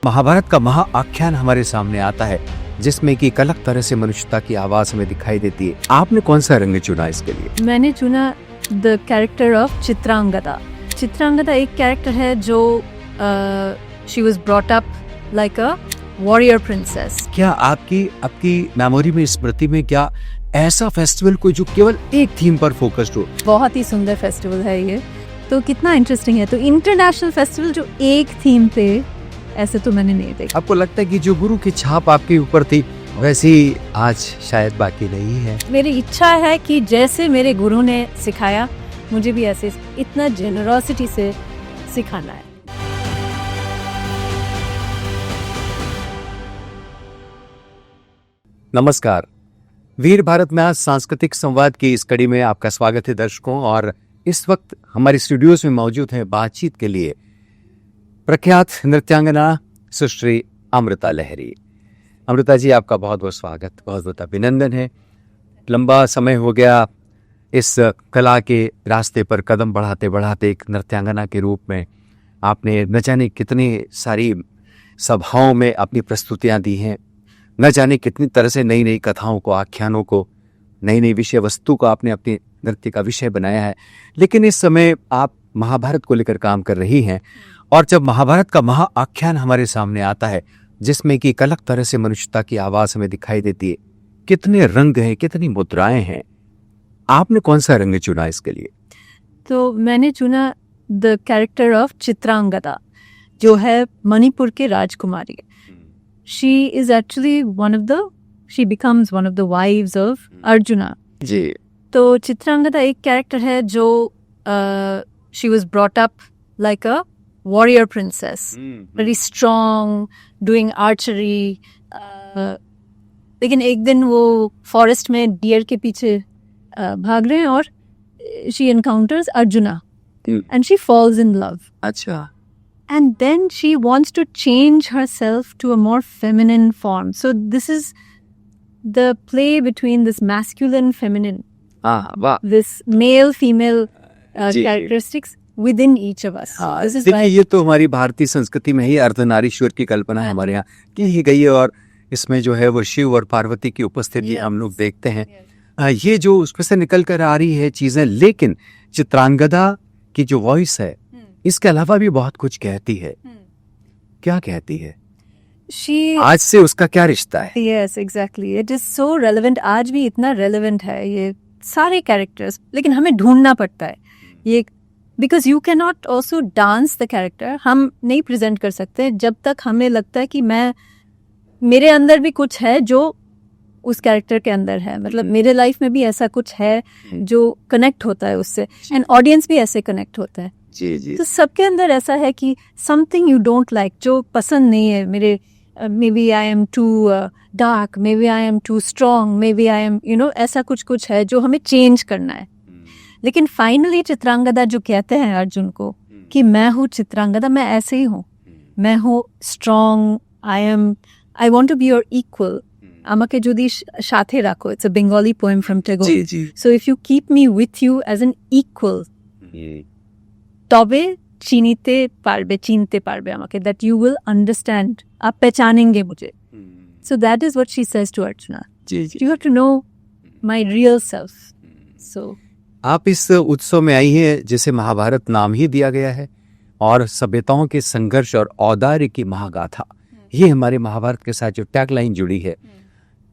महाभारत का महाआख्यान हमारे सामने आता है जिसमें कि एक अलग तरह से मनुष्यता की आवाज हमें दिखाई देती है। आपने कौन सा रंग चुना इसके लिए? मैंने चुना the character of Chitrangada. Chitrangada एक कैरेक्टर है जो she was brought up like a warrior princess. क्या आपकी मेमोरी में, स्मृति में क्या ऐसा फेस्टिवल कोई जो केवल एक थीम पर फोकस्ड हो? बहुत ही सुंदर फेस्टिवल है ये, तो कितना इंटरेस्टिंग है। तो इंटरनेशनल फेस्टिवल जो एक थीम पे, ऐसे तो मैंने नहीं देखा। आपको लगता है कि जो गुरु की छाप आपके ऊपर थी वैसी आज शायद बाकी नहीं है? मेरी इच्छा है कि जैसे मेरे गुरु ने सिखाया मुझे भी ऐसे इतना जेनरोसिटी से सिखाना है। नमस्कार, वीर भारत में आज सांस्कृतिक संवाद की इस कड़ी में आपका स्वागत है दर्शकों। और इस वक्त हमारे स्टूडियोज में मौजूद हैं बातचीत के लिए प्रख्यात नृत्यांगना सुश्री अमृता लहरी। अमृता जी, आपका बहुत बहुत स्वागत, बहुत बहुत अभिनंदन है। लंबा समय हो गया इस कला के रास्ते पर कदम बढ़ाते बढ़ाते एक नृत्यांगना के रूप में आपने न जाने कितनी सारी सभाओं में अपनी प्रस्तुतियां दी हैं, न जाने कितनी तरह से नई नई कथाओं को, आख्यानों को, नई नई विषय वस्तु को आपने अपने नृत्य का विषय बनाया है। लेकिन इस समय आप महाभारत को लेकर काम कर रही हैं, और जब महाभारत का महाआख्यान हमारे सामने आता है जिसमें कि एक अलग तरह से मनुष्यता की आवाज हमें दिखाई देती है, कितने रंग हैं, कितनी मुद्राएं हैं, आपने कौन सा रंग चुना इसके लिए? तो मैंने चुना द कैरेक्टर ऑफ चित्रांगदा, जो है मणिपुर के राजकुमारी। She is actually she becomes one of the wives of Arjuna. जी। तो चित्रांगदा एक कैरेक्टर है जो she was brought up like a warrior princess, very strong, doing archery. लेकिन एक दिन वो फॉरेस्ट में डियर के पीछे भाग रहे हैं और she encounters Arjuna and she falls in love. अच्छा। And then she wants to change herself to a more feminine form. So this is the play between this masculine, feminine, this male, female characteristics within each of us. This is why ये तो हमारी भारतीय संस्कृति में ही अर्धनारीश्वर की कल्पना है हमारे यहाँ की गई है, और इसमें जो है वो शिव और पार्वती की उपस्थिति हम लोग देखते हैं। ये जो उसमें से निकल कर आ रही है चीजें, लेकिन चित्रांगदा की जो वॉइस है इसके अलावा भी बहुत कुछ कहती है। क्या कहती है? आज से उसका क्या रिश्ता है? Yes, exactly. It is so relevant. आज भी इतना relevant है ये सारे कैरेक्टर्स, लेकिन हमें ढूंढना पड़ता है ये, because you cannot also dance the character. हम नहीं प्रेजेंट कर सकते जब तक हमें लगता है कि मेरे अंदर भी कुछ है जो उस कैरेक्टर के अंदर है। मतलब मेरे लाइफ में भी ऐसा कुछ है जो कनेक्ट होता है उससे, एंड ऑडियंस भी ऐसे कनेक्ट होता है। जी जी। तो सबके अंदर ऐसा है कि समथिंग यू डोंट लाइक, जो पसंद नहीं है मेरे, maybe I am too dark, maybe I am too strong, maybe I am ऐसा कुछ है जो हमें चेंज करना है। लेकिन फाइनली चित्रांगदा जो कहते हैं अर्जुन को कि मैं हूँ चित्रांगदा, मैं ऐसे ही हूँ, मैं हूँ strong, I want to be your equal, আমাকে যদি সাথে রাখো। It's a Bengali poem from Tagore. So if you keep me with you as an equal, তবে চিনতে পারবে আমাকে, that you will understand, आप पहचानेंगे मुझे। So that is what she says to Arjuna. You have to know my real self. So आप इस उत्सव में आई हैं जिसे महाभारत नाम ही दिया गया है, और सभ्यताओं के संघर्ष और औदार्य की महागाथा, ये हमारे महाभारत के साथ जो टैगलाइन जुड़ी है,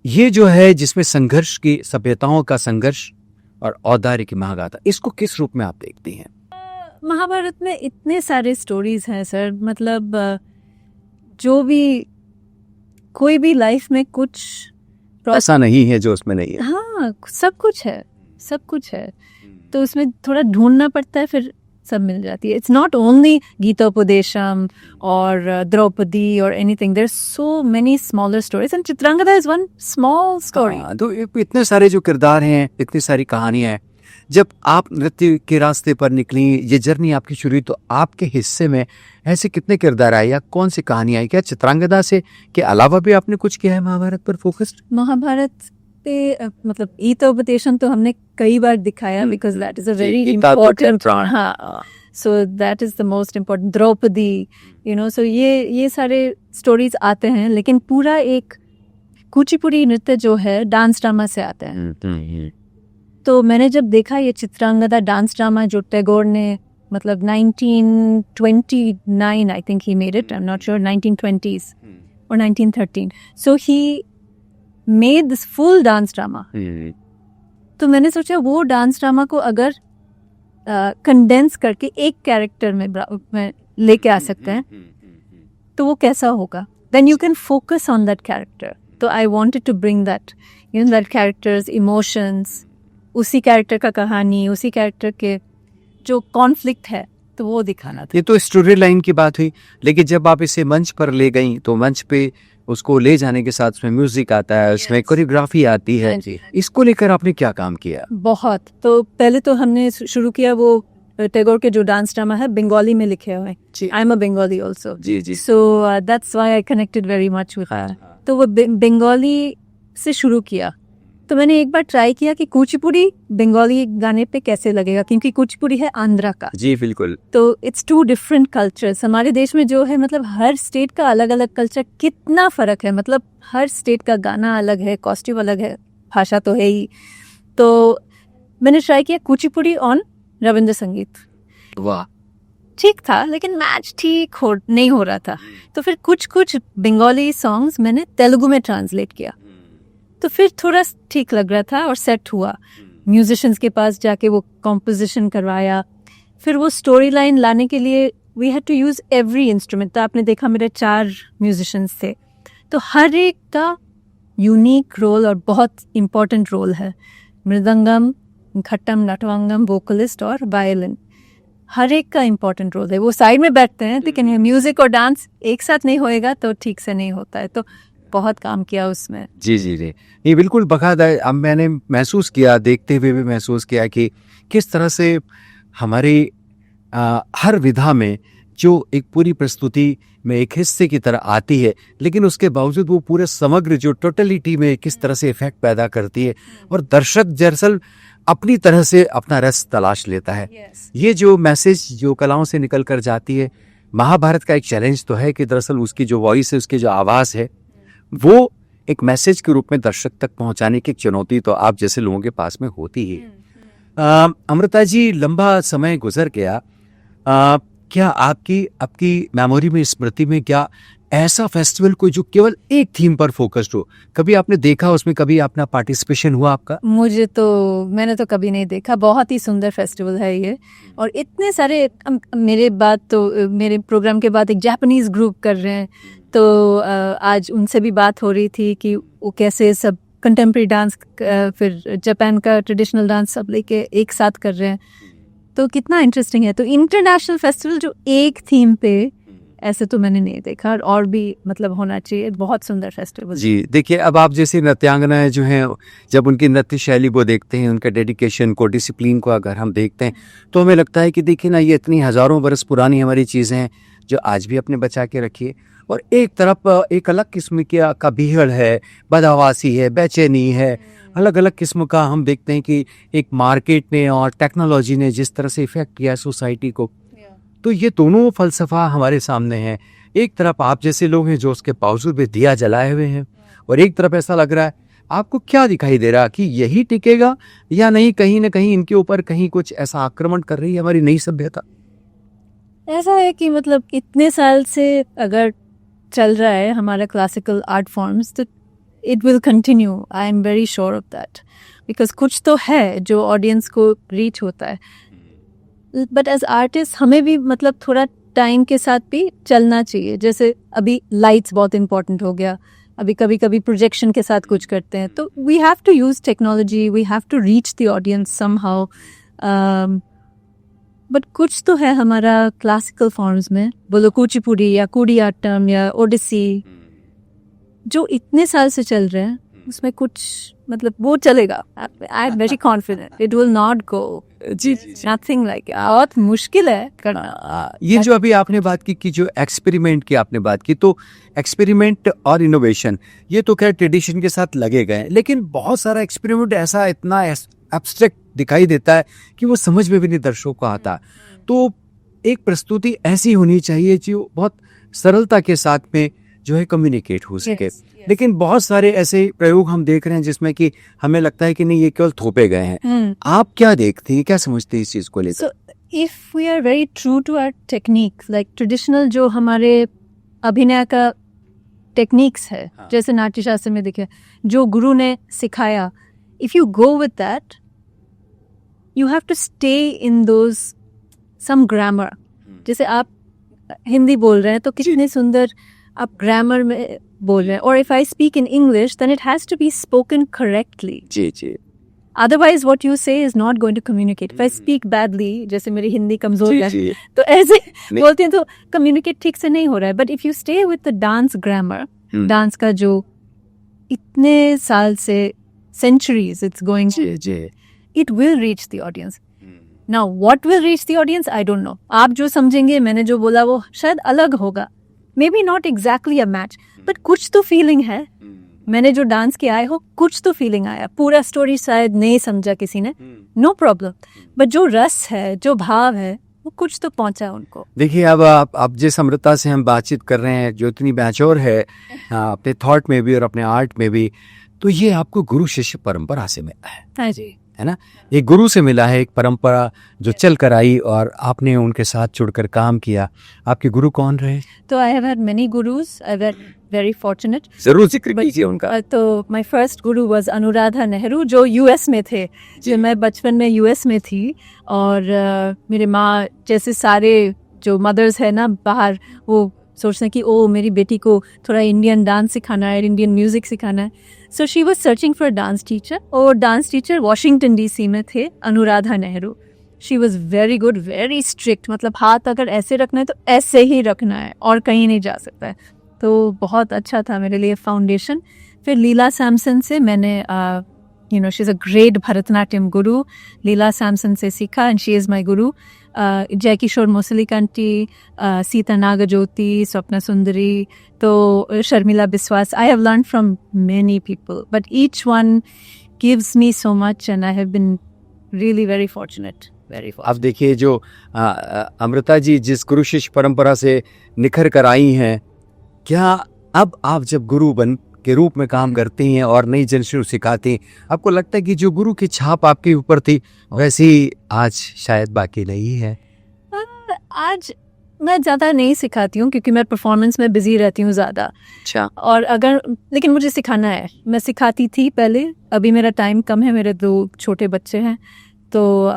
ये जो है जिसमें संघर्ष की, सभ्यताओं का संघर्ष और औदार्य की महागाथा, इसको किस रूप में आप देखती हैं? महाभारत में इतने सारे स्टोरीज हैं सर, मतलब जो भी, कोई भी लाइफ में कुछ ऐसा नहीं है जो उसमें नहीं है। हाँ, सब कुछ है। तो उसमें थोड़ा ढूंढना पड़ता है, फिर सब मिल जाती है। इट्स नॉट ओनली गीतोपदेशम और द्रौपदी और anything, there are so many smaller stories and Chitrangada is one small story. तो इतने सारे जो किरदार हैं, इतनी सारी कहानियां हैं। जब आप नृत्य के रास्ते पर निकली, ये जर्नी आपकी शुरू हुई, तो आपके हिस्से में ऐसे कितने किरदार आए या कौन सी कहानी आई? क्या चित्रांगदा से के अलावा भी आपने कुछ किया है महाभारत पर फोकस्ड? महाभारत पे मतलब गीतोपदेशम तो हमने कई बार दिखाया, because that is a very important. हाँ, so that is the most important, Draupadi, you know, so ये सारे स्टोरीज आते हैं, लेकिन पूरा एक कुचिपुड़ी नृत्य जो है डांस ड्रामा से आता है। तो मैंने जब देखा ये चित्रांगदा डांस ड्रामा जो टैगोर ने मतलब 1929 I think he made it, I am not sure, 1920s or 1913, so he made this full dance drama। तो मैंने सोचा वो डांस ड्रामा को अगर कंडेंस करके एक कैरेक्टर में लेके आ सकते हैं तो वो कैसा होगा, then you can focus on that character। तो I wanted to bring that, you know, that character's emotions, उसी कैरेक्टर का कहानी, उसी कैरेक्टर के जो कॉन्फ्लिक्ट है, तो वो दिखाना था। ये तो स्टोरी लाइन की बात हुई, लेकिन जब आप इसे मंच पर ले गई तो मंच पे उसको ले जाने के साथ उसमें म्यूजिक आता है, उसमें कोरियोग्राफी आती है, इसको लेकर आपने क्या काम किया? बहुत। तो पहले तो हमने शुरू किया वो टैगोर के जो डांस ड्रामा है बंगाली में लिखे हुए, I am a Bengali also, so that's why I connected very much with that. तो वो बंगाली से शुरू किया। तो मैंने एक बार ट्राई किया कि कुचिपुड़ी बंगाली गाने पे कैसे लगेगा, क्योंकि कुचिपुड़ी है आंध्रा का। जी बिल्कुल। तो इट्स टू डिफरेंट कल्चर्स। हमारे देश में जो है मतलब हर स्टेट का अलग अलग कल्चर, कितना फर्क है, मतलब हर स्टेट का गाना अलग है, कॉस्ट्यूम अलग है, भाषा तो है ही। तो मैंने ट्राई किया कुचिपुड़ी ऑन रविंद्र संगीत। वाह, ठीक था, लेकिन मैच ठीक नहीं हो रहा था। तो फिर कुछ बंगाली सॉन्ग्स मैंने तेलुगु में ट्रांसलेट किया, तो फिर थोड़ा ठीक लग रहा था और सेट हुआ। म्यूजिशियंस के पास जाके वो कॉम्पोजिशन करवाया। फिर वो स्टोरी लाइन लाने के लिए we had to use every instrument. तो आपने देखा मेरे 4 म्यूजिशियंस थे, तो हर एक का यूनिक रोल और बहुत इम्पोर्टेंट रोल है। मृदंगम, खट्टम, नटवंगम, वोकलिस्ट और वायलिन, हर एक का इम्पोर्टेंट रोल है। वो साइड में बैठते हैं, लेकिन म्यूजिक और डांस एक साथ नहीं होएगा तो ठीक से नहीं होता है। तो बहुत काम किया उसमें। जी जी जी, ये बिल्कुल बकायदा। अब मैंने महसूस किया, देखते हुए भी महसूस किया कि किस तरह से हमारी हर विधा में जो एक पूरी प्रस्तुति में एक हिस्से की तरह आती है, लेकिन उसके बावजूद वो पूरे समग्र जो टोटलिटी में किस तरह से इफेक्ट पैदा करती है, और दर्शक दरअसल अपनी तरह से अपना रस तलाश लेता है। ये जो मैसेज जो कलाओं से निकल कर जाती है, महाभारत का एक चैलेंज तो है कि दरअसल उसकी जो वॉइस है, उसकी जो आवाज़ है, वो एक मैसेज के रूप में दर्शक तक पहुंचाने की चुनौती तो आप जैसे लोगों के पास में होती ही। अमृता जी, लंबा समय गुजर गया, क्या आपकी मेमोरी में, स्मृति में क्या ऐसा फेस्टिवल कोई जो केवल एक थीम पर फोकस्ड हो, कभी आपने देखा, उसमें कभी अपना पार्टिसिपेशन हुआ आपका? मैंने तो कभी नहीं देखा। बहुत ही सुंदर फेस्टिवल है ये, और इतने सारे मेरे प्रोग्राम के बाद एक जापानीज ग्रुप कर रहे हैं। तो आज उनसे भी बात हो रही थी कि वो कैसे सब कंटेम्प्रेरी डांस, फिर जापान का ट्रेडिशनल डांस सब लेके एक साथ कर रहे हैं। तो कितना इंटरेस्टिंग है। तो इंटरनेशनल फेस्टिवल जो एक थीम पे, ऐसे तो मैंने नहीं देखा, और भी मतलब होना चाहिए। बहुत सुंदर फेस्टिवल। जी देखिए, अब आप जैसे नृत्यांगनाएं जो हैं, जब उनकी नृत्य शैली को देखते हैं, उनका डेडिकेशन को, डिसिप्लिन को अगर हम देखते हैं, तो हमें लगता है कि देखिए ना, ये इतनी हज़ारों बरस पुरानी हमारी चीज़ें हैं जो आज भी अपने बचा के रखिए। और एक तरफ एक अलग किस्म का भीड़ है, बदहवासी है, बेचैनी है, अलग अलग किस्म का हम देखते हैं कि एक मार्केट ने और टेक्नोलॉजी ने जिस तरह से इफेक्ट किया सोसाइटी को। तो ये दोनों फलसफा हमारे सामने हैं। एक तरफ आप जैसे लोग हैं जो उसके बावजूद भी दिया जलाए हुए हैं, और एक तरफ ऐसा लग रहा है, आपको क्या दिखाई दे रहा कि यही टिकेगा या नहीं, कहीं ना कहीं इनके ऊपर कहीं कुछ ऐसा आक्रमण कर रही है हमारी नई सभ्यता? ऐसा है कि मतलब इतने साल से अगर चल रहा है हमारा क्लासिकल आर्ट फॉर्म्स, तो it will continue, I am very sure of that, because कुछ तो है जो ऑडियंस को रीच होता है। बट एज आर्टिस्ट हमें भी मतलब थोड़ा टाइम के साथ भी चलना चाहिए। जैसे अभी लाइट्स बहुत इंपॉर्टेंट हो गया, अभी कभी कभी प्रोजेक्शन के साथ कुछ करते हैं, तो we have to use technology, we have to reach the audience somehow. But कुछ तो है हमारा क्लासिकल फॉर्म्स में, बोलो कुचिपुड़ी या कुडियाट्टम या ओडिसी, जो इतने साल से चल रहे हैं, उसमें कुछ मतलब वो चलेगा। I am very confident it will not go. जी, नथिंग लाइक, बहुत मुश्किल है करना। ये जो अभी आपने बात की जो एक्सपेरिमेंट की आपने बात की, तो एक्सपेरिमेंट और इनोवेशन ये तो खैर ट्रेडिशन के साथ लगे गए, लेकिन बहुत सारा एक्सपेरिमेंट ऐसा इतना एब्स्ट्रैक्ट दिखाई देता है कि वो समझ में भी नहीं दर्शकों को आता। तो एक प्रस्तुति ऐसी होनी चाहिए जो बहुत सरलता के साथ में जो है कम्युनिकेट हो सके। Yes, yes. लेकिन बहुत सारे ऐसे प्रयोग हम देख रहे हैं जिसमें कि हमें लगता है कि नहीं, ये केवल थोपे गए हैं। आप क्या देखती हैं, क्या समझती हैं इस चीज को लेकर? So if we are very true to our technique, like traditional जो हमारे अभिनय का टेक्निक्स है, जैसे नाट्य शास्त्र में देखे, जो गुरु ने सिखाया, if you go with that, you have to stay in those some grammar. जैसे आप हिंदी बोल रहे हैं तो कितने सुंदर आप ग्रामर में बोल रहे हैं, और if I speak in English then it has to be spoken correctly. Ji ji Otherwise what you say is not going to communicate. If I speak badly, जैसे मेरी हिंदी कमजोर है जी। तो ऐसे बोलते हैं तो कम्युनिकेट ठीक से नहीं हो रहा है. But if you stay with the dance grammar, dance का जो इतने साल से centuries it's going, ji ji it will reach the audience. Now what will reach the audience I don't know. आप जो समझेंगे मैंने जो बोला वो शायद अलग होगा, maybe not exactly a match, but कुछ तो फीलिंग है. मैंने जो डांस किया है हो, कुछ तो फीलिंग आया. पूरा स्टोरी शायद नहीं समझा किसी ने, नो प्रॉब्लम, बट जो रस है, जो भाव है, वो कुछ तो पहुंचा उनको. देखिए, अब आप जिस अमृता से हम बातचीत कर रहे हैं, जो इतनी मैच्योर है अपने थॉट में भी और अपने आर्ट में भी, तो ये आपको गुरु शिष्य परंपरा से मिला है. हाँ जी, है ना? एक गुरु से मिला है, एक परंपरा जो चल कर आई और आपने उनके साथ जुड़कर काम किया. आपके गुरु कौन रहे? तो I have had many gurus. I have very fortunate. जरूर जिक्र कीजिए उनका. तो my first guru was Anuradha Nehru, जो यूएस में थे. जो मैं बचपन में यूएस में थी, और मेरे माँ जैसे सारे जो मदर्स है ना बाहर, वो सोचते हैं कि ओ मेरी बेटी को थोड़ा इंडियन डांस सिखाना है, इंडियन म्यूजिक सिखाना है. So she was searching for dance teacher, और डांस टीचर वॉशिंगटन डीसी में थे, Anuradha Nehru. She was very good, very strict. मतलब हाथ अगर ऐसे रखना है तो ऐसे ही रखना है और कहीं नहीं जा सकता है. तो बहुत अच्छा था मेरे लिए फाउंडेशन. फिर लीला सैमसन से मैंने she is a great Bharatanatyam गुरु. लीला सैमसन से सीखा, एंड शी इज़ माई गुरु. जय किशोर मोसलीकंटी, सीता नागज्योति, स्वप्ना सुंदरी, तो Sharmila Biswas. I have learn from many people, but each one gives me so much, and I have been really very fortunate. अब देखिए, जो अमृता जी जिस गुरु शिष्य परंपरा से निखर कर आई हैं, क्या अब आप जब गुरु बन के रूप में काम करती हैं और नई जनरेशन सिखाती हैं, आपको लगता है कि जो गुरु की छाप आपके ऊपर थी वैसी आज शायद बाकी नहीं है? आज मैं ज़्यादा नहीं सिखाती हूँ क्योंकि मैं परफॉर्मेंस में बिजी रहती हूँ ज़्यादा. अच्छा. और लेकिन मुझे सिखाना है. मैं सिखाती थी पहले, अभी मेरा टाइम कम है, मेरे 2 छोटे बच्चे हैं, तो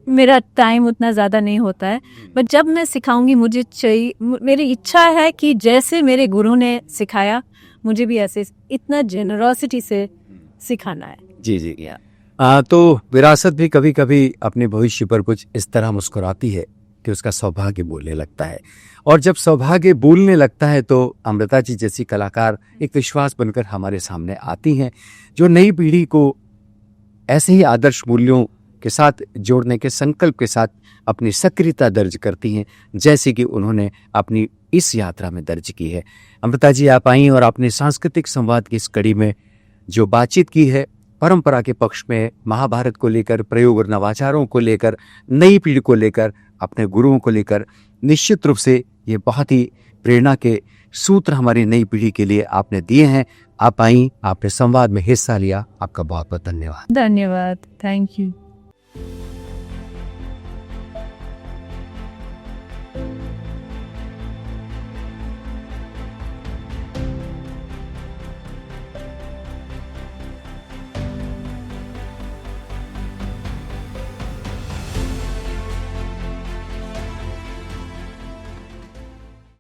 मेरा टाइम उतना ज़्यादा नहीं होता है. बट जब मैं सिखाऊंगी, मुझे चाहिए, मेरी इच्छा है कि जैसे मेरे गुरु ने सिखाया, मुझे भी ऐसे इतना जेनरोसिटी से सिखाना है. जी जी. तो विरासत भी कभी कभी अपने भविष्य पर कुछ इस तरह मुस्कुराती है कि उसका सौभाग्य बोलने लगता है, और जब सौभाग्य बोलने लगता है तो अमृता जी जैसी कलाकार एक विश्वास बनकर हमारे सामने आती हैं, जो नई पीढ़ी को ऐसे ही आदर्श मूल्यों के साथ जोड़ने के संकल्प के साथ अपनी सक्रियता दर्ज करती हैं, जैसे कि उन्होंने अपनी इस यात्रा में दर्ज की है. अमृता जी, आप आई और आपने सांस्कृतिक संवाद की इस कड़ी में जो बातचीत की है, परंपरा के पक्ष में, महाभारत को लेकर, प्रयोग और नवाचारों को लेकर, नई पीढ़ी को लेकर, अपने गुरुओं को लेकर, निश्चित रूप से ये बहुत ही प्रेरणा के सूत्र हमारी नई पीढ़ी के लिए आपने दिए हैं. आप आई, आपने संवाद में हिस्सा लिया, आपका बहुत बहुत धन्यवाद. धन्यवाद. Thank you.